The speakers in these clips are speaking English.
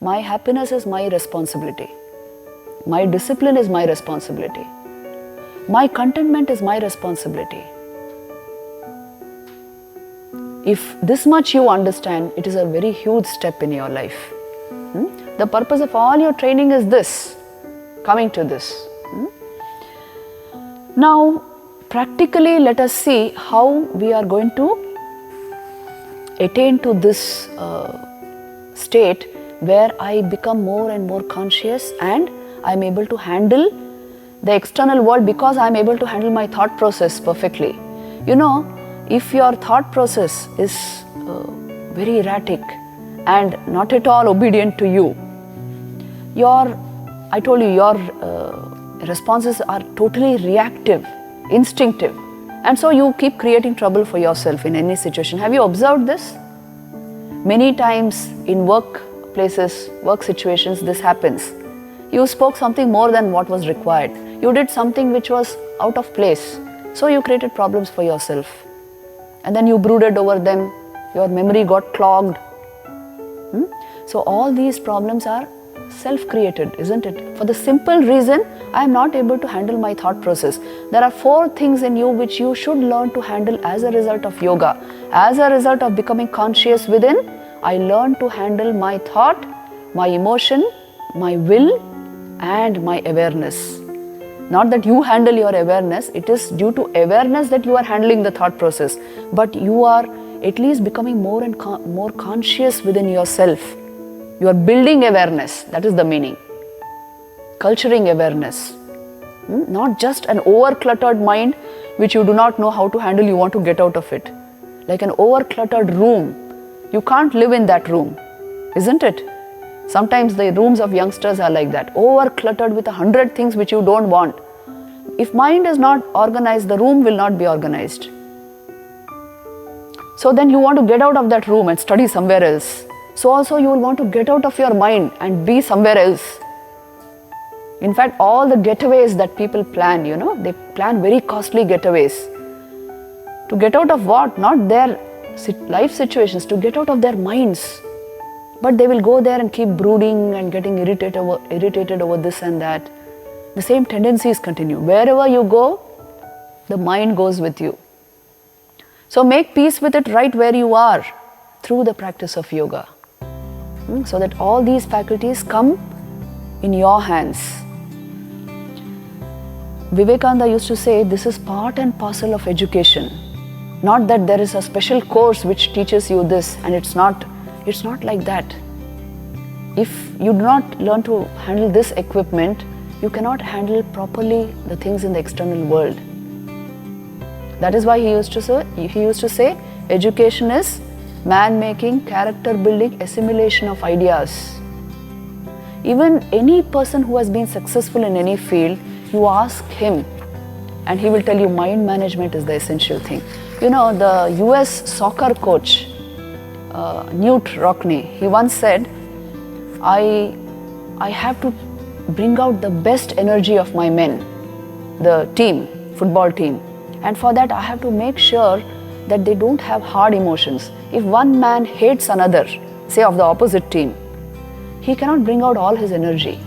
My happiness is my responsibility. My discipline is my responsibility. My contentment is my responsibility. If this much you understand, it is a very huge step in your life. The purpose of all your training is this, coming to this. Now, practically let us see how we are going to attain to this state where I become more and more conscious and I am able to handle the external world because I am able to handle my thought process perfectly. You know, if your thought process is very erratic and not at all obedient to you, your responses are totally reactive, instinctive, and so you keep creating trouble for yourself in any situation. Have you observed this? Many times in workplaces, work situations, this happens. You spoke something more than what was required. You did something which was out of place. So you created problems for yourself. And then you brooded over them. Your memory got clogged. So all these problems are self-created, isn't it? For the simple reason, I am not able to handle my thought process. There are 4 things in you which you should learn to handle as a result of yoga. As a result of becoming conscious within, I learned to handle my thought, my emotion, my will, and my awareness. Not that you handle your awareness, it is due to awareness that you are handling the thought process. But you are at least becoming more and more conscious within yourself. You are building awareness, that is the meaning. Culturing awareness. Not just an over-cluttered mind which you do not know how to handle, you want to get out of it. Like an over-cluttered room. You can't live in that room, isn't it? Sometimes the rooms of youngsters are like that, over-cluttered with 100 things which you don't want. If mind is not organized, the room will not be organized. So then you want to get out of that room and study somewhere else. So also you will want to get out of your mind and be somewhere else. In fact, all the getaways that people plan, they plan very costly getaways. To get out of what? Not their life situations, to get out of their minds. But they will go there and keep brooding and getting irritated over this and that. The same tendencies continue. Wherever you go, the mind goes with you. So make peace with it right where you are through the practice of yoga. So that all these faculties come in your hands. Vivekananda used to say, this is part and parcel of education. Not that there is a special course which teaches you this, and it's not like that. If you do not learn to handle this equipment, you cannot handle properly the things in the external world. That is why he used to say, education is man-making, character-building, assimilation of ideas. Even any person who has been successful in any field, you ask him and he will tell you mind management is the essential thing. The US soccer coach, Knute Rockne, he once said, I have to bring out the best energy of my men, the team, football team. And for that I have to make sure that they don't have hard emotions. If one man hates another, say of the opposite team, he cannot bring out all his energy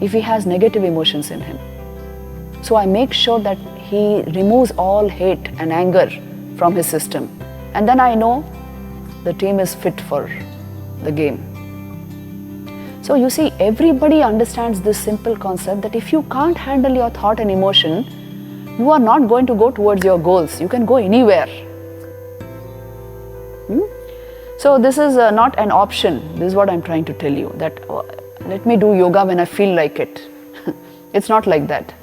if he has negative emotions in him. So I make sure that he removes all hate and anger from his system. And then I know the team is fit for the game. So you see, everybody understands this simple concept that if you can't handle your thought and emotion, you are not going to go towards your goals. You can go anywhere. So this is not an option. This is what I'm trying to tell you, that let me do yoga when I feel like it. It's not like that.